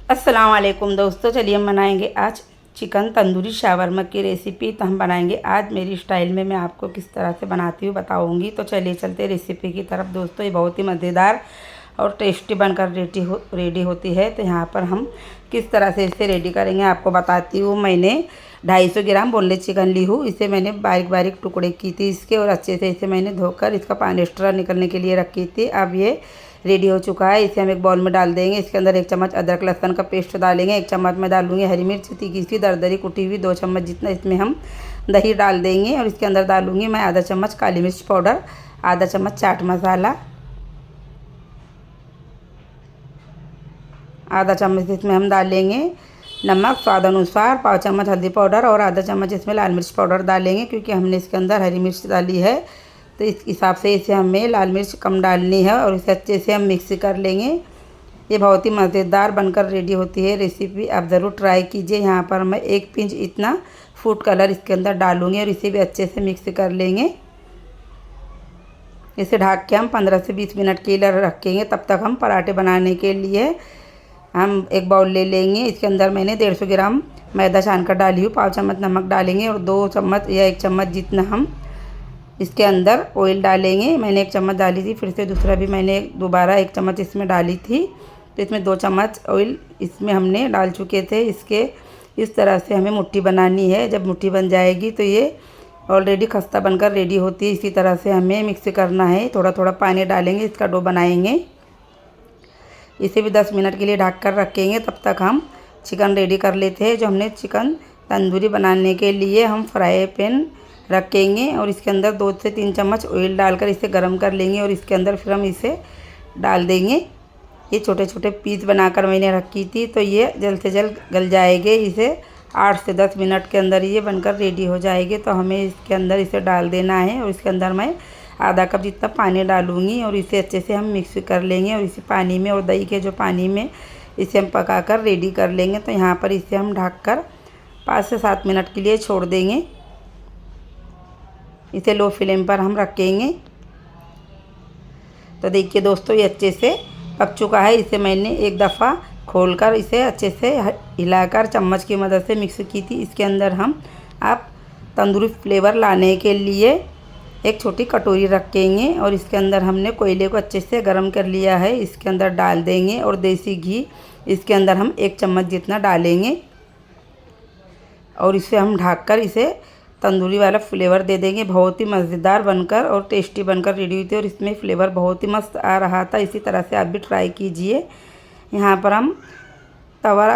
अस्सलाम वालेकुम दोस्तों, चलिए हम बनाएंगे आज चिकन तंदूरी शावरमा की रेसिपी। तो हम बनाएंगे आज मेरी स्टाइल में, मैं आपको किस तरह से बनाती हूँ बताऊँगी। तो चलिए चलते रेसिपी की तरफ। दोस्तों, ये बहुत ही मज़ेदार और टेस्टी बनकर रेडी होती है। तो यहाँ पर हम किस तरह से इसे रेडी करेंगे आपको बताती हूँ। मैंने 250 ग्राम बोनलेस चिकन ली हूँ। इसे मैंने बारीक बारीक टुकड़े की थी इसके, और अच्छे से इसे मैंने धोकर इसका पानी एक्स्ट्रा निकलने के लिए रखी थी। अब ये रेडी हो चुका है। इसे हम एक बाउल में डाल देंगे। इसके अंदर 1 चम्मच अदरक लहसुन का पेस्ट डालेंगे। 1 चम्मच में डालूंगी हरी मिर्च तीखी सी दरदरी कुटी हुई। 2 चम्मच जितना इसमें हम दही डाल देंगे, और इसके अंदर डालूंगी मैं आधा चम्मच काली मिर्च पाउडर, आधा चम्मच चाट मसाला, आधा चम्मच इसमें हम डालेंगे नमक स्वाद अनुसार, 5 चम्मच हल्दी पाउडर और आधा चम्मच इसमें लाल मिर्च पाउडर डालेंगे, क्योंकि हमने इसके अंदर हरी मिर्च डाली है। तो इस हिसाब से इसे हमें लाल मिर्च कम डालनी है, और इसे अच्छे से हम मिक्स कर लेंगे। ये बहुत ही मज़ेदार बनकर रेडी होती है रेसिपी, आप ज़रूर ट्राई कीजिए। यहाँ पर मैं 1 पिंच इतना फूड कलर इसके अंदर डालूँगी, और इसे भी अच्छे से मिक्स कर लेंगे। इसे ढक के हम 15 से 20 मिनट के लिए रखेंगे। तब तक हम पराठे बनाने के लिए हम एक बाउल ले लेंगे। इसके अंदर मैंने 150 ग्राम मैदा छान कर डाली हूँ, 5 चम्मच नमक डालेंगे, और 2 चम्मच या 1 चम्मच जितना हम इसके अंदर ऑयल डालेंगे। मैंने 1 चम्मच डाली थी, फिर से दूसरा भी मैंने दोबारा 1 चम्मच इसमें डाली थी। तो इसमें 2 चम्मच ऑयल इसमें हमने डाल चुके थे। इसके इस तरह से हमें मुट्ठी बनानी है। जब मुट्ठी बन जाएगी तो ये ऑलरेडी खस्ता बनकर रेडी होती है। इसी तरह से हमें मिक्स करना है। थोड़ा थोड़ा पानी डालेंगे, इसका डो बनाएंगे। इसे भी 10 मिनट के लिए ढक कर रखेंगे। तब तक हम चिकन रेडी कर लेते हैं। जो हमने चिकन तंदूरी बनाने के लिए हम फ्राई पैन रखेंगे, और इसके अंदर 2 से 3 चम्मच ऑयल डालकर इसे गर्म कर लेंगे, और इसके अंदर फिर हम इसे डाल देंगे। ये छोटे छोटे पीस बनाकर मैंने रखी थी, तो ये जल्द से जल्द गल जाएंगे। इसे 8 से 10 मिनट के अंदर ये बनकर रेडी हो जाएगी। तो हमें इसके अंदर इसे डाल देना है, और इसके अंदर मैं आधा कप जितना पानी डालूंगी, और इसे अच्छे से हम मिक्स कर लेंगे। और इसी पानी में और दही के जो पानी में इसे हम पकाकर रेडी कर लेंगे। तो यहाँ पर इसे हम ढककर 5 से 7 मिनट के लिए छोड़ देंगे। इसे लो फ्लेम पर हम रखेंगे। तो देखिए दोस्तों, ये अच्छे से पक चुका है। इसे मैंने एक दफ़ा खोलकर इसे अच्छे से हिलाकर चम्मच की मदद से मिक्स की थी। इसके अंदर हम आप तंदूरी फ्लेवर लाने के लिए एक छोटी कटोरी रखेंगे, और इसके अंदर हमने कोयले को अच्छे से गर्म कर लिया है। इसके अंदर डाल देंगे, और देसी घी इसके अंदर हम 1 चम्मच जितना डालेंगे, और इसे हम ढककर इसे तंदूरी वाला फ्लेवर दे देंगे। बहुत ही मज़ेदार बनकर और टेस्टी बनकर रेडी हुई थी, और इसमें फ्लेवर बहुत ही मस्त आ रहा था। इसी तरह से आप भी ट्राई कीजिए। यहाँ पर हम तवा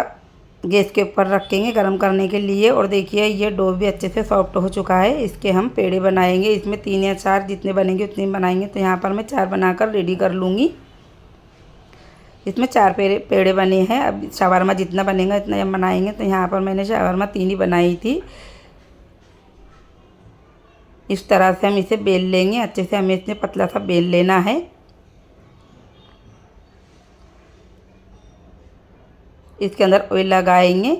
गैस के ऊपर रखेंगे गरम करने के लिए, और देखिए ये डो भी अच्छे से सॉफ्ट हो चुका है। इसके हम पेड़े बनाएंगे। इसमें 3 या 4 जितने बनेंगे उतने बनाएंगे। तो यहाँ पर मैं 4 बनाकर रेडी कर लूँगी। इसमें 4 पेड़े बने हैं। अब शावरमा जितना बनेगा इतना हम बनाएंगे। तो यहाँ पर मैंने शावरमा 3 ही बनाई थी। इस तरह से हम इसे बेल लेंगे। अच्छे से हमें इसमें पतला सा बेल लेना है। इसके अंदर ऑयल लगाएंगे,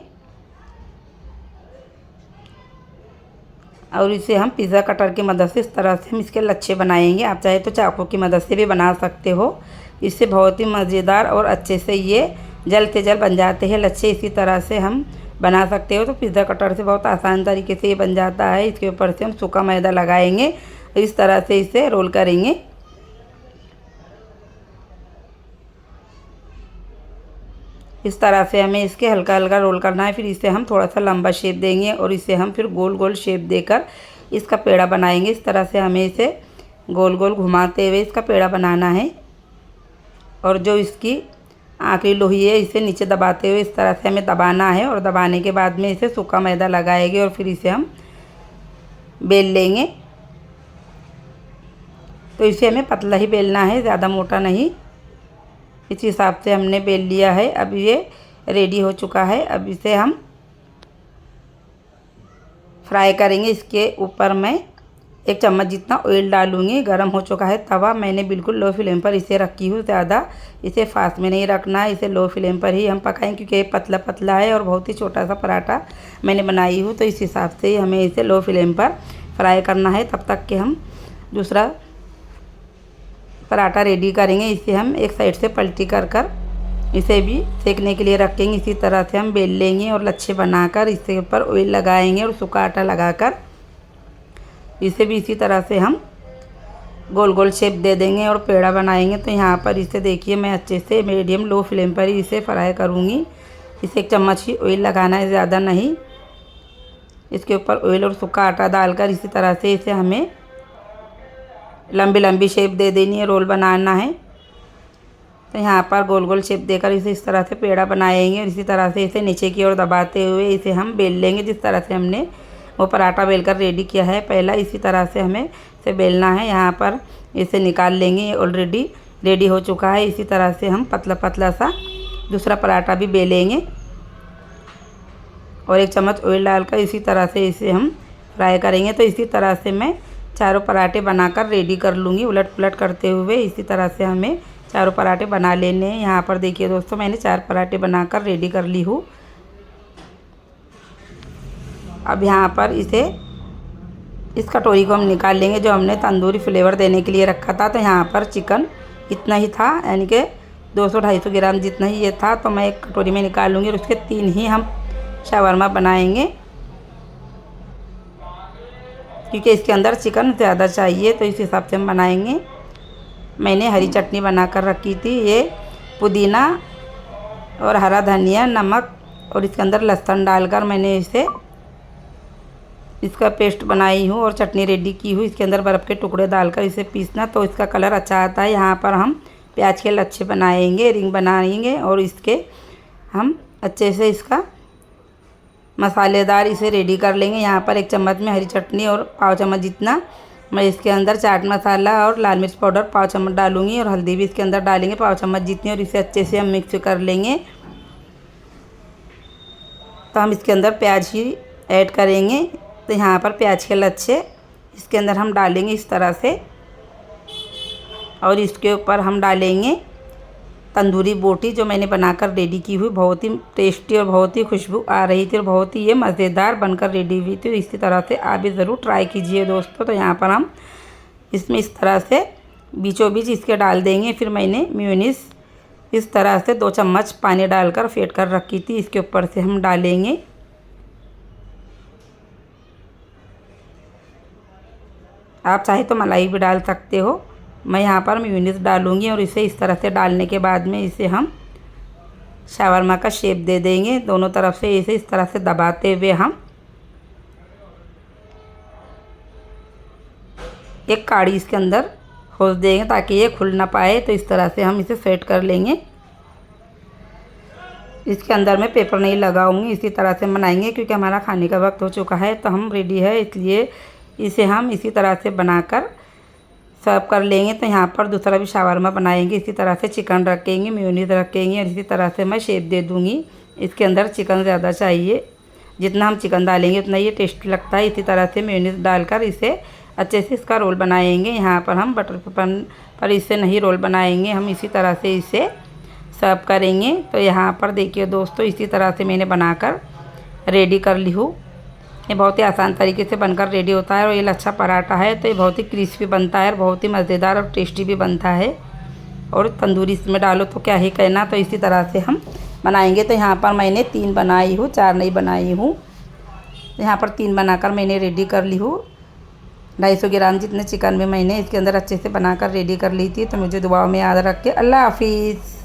और इसे हम पिज़्ज़ा कटर की मदद से इस तरह से हम इसके लच्छे बनाएंगे। आप चाहे तो चाकू की मदद से भी बना सकते हो। इससे बहुत ही मज़ेदार और अच्छे से ये जल्द से जल्द बन जाते हैं लच्छे। इसी तरह से हम बना सकते हो। तो पिज़्ज़ा कटर से बहुत आसान तरीके से ये बन जाता है। इसके ऊपर से हम सूखा मैदा लगाएंगे, इस तरह से इसे रोल करेंगे। इस तरह से हमें इसके हल्का हल्का रोल करना है। फिर इसे हम थोड़ा सा लंबा शेप देंगे, और इसे हम फिर गोल गोल शेप देकर इसका पेड़ा बनाएंगे। इस तरह से हमें इसे गोल गोल घुमाते हुए इसका पेड़ा बनाना है, और जो इसकी आखिरी लोही है इसे नीचे दबाते हुए इस तरह से हमें दबाना है। और दबाने के बाद में इसे सूखा मैदा लगाएंगे, और फिर इसे हम बेल लेंगे। तो इसे हमें पतला ही बेलना है, ज़्यादा मोटा नहीं। इस हिसाब से हमने बेल लिया है। अब ये रेडी हो चुका है। अब इसे हम फ्राई करेंगे। इसके ऊपर मैं 1 चम्मच जितना ऑयल डालूँगी। गरम हो चुका है तवा। मैंने बिल्कुल लो फ्लेम पर इसे रखी हूँ, ज़्यादा इसे फास्ट में नहीं रखना है। इसे लो फ्लेम पर ही हम पकाएं, क्योंकि ये पतला पतला है और बहुत ही छोटा सा पराठा मैंने बनाई हूँ। तो इस हिसाब से ही हमें इसे लो फ्लेम पर फ्राई करना है, तब तक कि हम दूसरा पराठा रेडी करेंगे। इसे हम एक साइड से पलटी कर इसे भी सेकने के लिए रखेंगे। इसी तरह से हम बेल लेंगे और लच्छे बनाकर इसके ऊपर ऑयल लगाएंगे और सूखा आटा लगाकर इसे भी इसी तरह से हम गोल गोल शेप दे देंगे और पेड़ा बनाएंगे। तो यहाँ पर इसे देखिए मैं अच्छे से मीडियम लो फ्लेम पर ही इसे फ्राई करूँगी। इसे 1 चम्मच ही ऑयल लगाना है, ज़्यादा नहीं। इसके ऊपर ऑयल और सूखा आटा डालकर इसी तरह से इसे हमें लंबी लंबी शेप दे देनी है, रोल बनाना है। तो यहाँ पर गोल गोल शेप देकर इसे इस तरह से पेड़ा बनाएंगे और इसी तरह से इसे नीचे की ओर दबाते हुए इसे हम बेल लेंगे। जिस तरह से हमने वो पराठा बेलकर रेडी किया है पहला, इसी तरह से हमें इसे बेलना है। यहाँ पर इसे निकाल लेंगे, ऑलरेडी रेडी हो चुका है। इसी तरह से हम पतला पतला सा दूसरा पराठा भी बेलेंगे और 1 चम्मच ऑयल डालकर इसी तरह से इसे हम फ्राई करेंगे। तो इसी तरह से मैं चारों पराठे बनाकर रेडी कर लूँगी, उलट पुलट करते हुए। इसी तरह से हमें चारों पराठे बना लेने हैं। यहाँ पर देखिए दोस्तों, मैंने 4 पराठे बनाकर रेडी कर ली हूँ। अब यहाँ पर इस कटोरी को हम निकाल लेंगे जो हमने तंदूरी फ्लेवर देने के लिए रखा था। तो यहाँ पर चिकन इतना ही था, यानी कि 200-250 ग्राम जितना ही ये था। तो मैं एक कटोरी में निकाल लूँगी और उसके 3 ही हम शावरमा बनाएंगे, क्योंकि इसके अंदर चिकन ज़्यादा चाहिए। तो इस हिसाब से हम बनाएंगे। मैंने हरी चटनी बनाकर रखी थी, ये पुदीना और हरा धनिया, नमक और इसके अंदर लहसुन डालकर मैंने इसका पेस्ट बनाई हूँ और चटनी रेडी की हूँ। इसके अंदर बर्फ़ के टुकड़े डालकर इसे पीसना, तो इसका कलर अच्छा आता है। यहाँ पर हम प्याज के लच्छे बनाएंगे, रिंग बनाएंगे और इसके हम अच्छे से इसका मसालेदार इसे रेडी कर लेंगे। यहाँ पर 1 चम्मच में हरी चटनी और पाव चम्मच जितना मैं इसके अंदर चाट मसाला और लाल मिर्च पाउडर पाव चम्मच डालूँगी और हल्दी भी इसके अंदर डालेंगे पाव चम्मच जितनी, और इसे अच्छे से हम मिक्स कर लेंगे। तो हम इसके अंदर प्याज ही ऐड करेंगे। तो यहाँ पर प्याज के लच्छे इसके अंदर हम डालेंगे इस तरह से, और इसके ऊपर हम डालेंगे तंदूरी बोटी जो मैंने बनाकर रेडी की हुई। बहुत ही टेस्टी और बहुत ही खुशबू आ रही थी और बहुत ही ये मज़ेदार बनकर रेडी हुई थी। इसी तरह से आप भी ज़रूर ट्राई कीजिए दोस्तों। तो यहाँ पर हम इसमें इस तरह से बीचों बीच इसके डाल देंगे। फिर मैंने मेयोनीज़ इस तरह से 2 चम्मच पानी डालकर फेंट कर रखी थी, इसके ऊपर से हम डालेंगे। आप चाहे तो मलाई भी डाल सकते हो। मैं यहाँ पर मेयोनीज़ डालूँगी और इसे इस तरह से डालने के बाद में इसे हम शावरमा का शेप दे देंगे। दोनों तरफ से इसे इस तरह से दबाते हुए हम एक काड़ी इसके अंदर खोस देंगे ताकि ये खुल ना पाए। तो इस तरह से हम इसे सेट कर लेंगे। इसके अंदर मैं पेपर नहीं लगाऊंगी, इसी तरह से बनाएंगे क्योंकि हमारा खाने का वक्त हो चुका है। तो हम रेडी है, इसलिए इसे हम इसी तरह से बनाकर सर्व कर लेंगे। तो यहाँ पर दूसरा भी शावरमा बनाएंगे। इसी तरह से चिकन रखेंगे, मेयोनीज़ रखेंगे और इसी तरह से मैं शेप दे दूँगी। इसके अंदर चिकन ज़्यादा चाहिए, जितना हम चिकन डालेंगे उतना ये टेस्टी लगता है। इसी तरह से मेयोनीज़ डालकर इसे अच्छे से इसका रोल बनाएंगे। यहाँ पर हम बटर पेपर पर इसे नहीं रोल बनाएंगे, हम इसी तरह से इसे सर्व करेंगे। तो यहाँ पर देखिए दोस्तों, इसी तरह से मैंने बनाकर रेडी कर ली हूँ। ये बहुत ही आसान तरीके से बनकर रेडी होता है और ये लच्छा पराठा है तो ये बहुत ही क्रिस्पी बनता है और बहुत ही मज़ेदार और टेस्टी भी बनता है। और तंदूरी इसमें डालो तो क्या ही कहना। तो इसी तरह से हम बनाएंगे। तो यहाँ पर मैंने 3 बनाई हूँ, 4 नहीं बनाई हूँ। यहाँ पर 3 बनाकर मैंने रेडी कर ली हूँ। 250 ग्राम जितने चिकन में मैंने इसके अंदर अच्छे से बनाकर रेडी कर ली थी। तो मुझे दुआओं में याद रख के अल्लाह हाफिज़।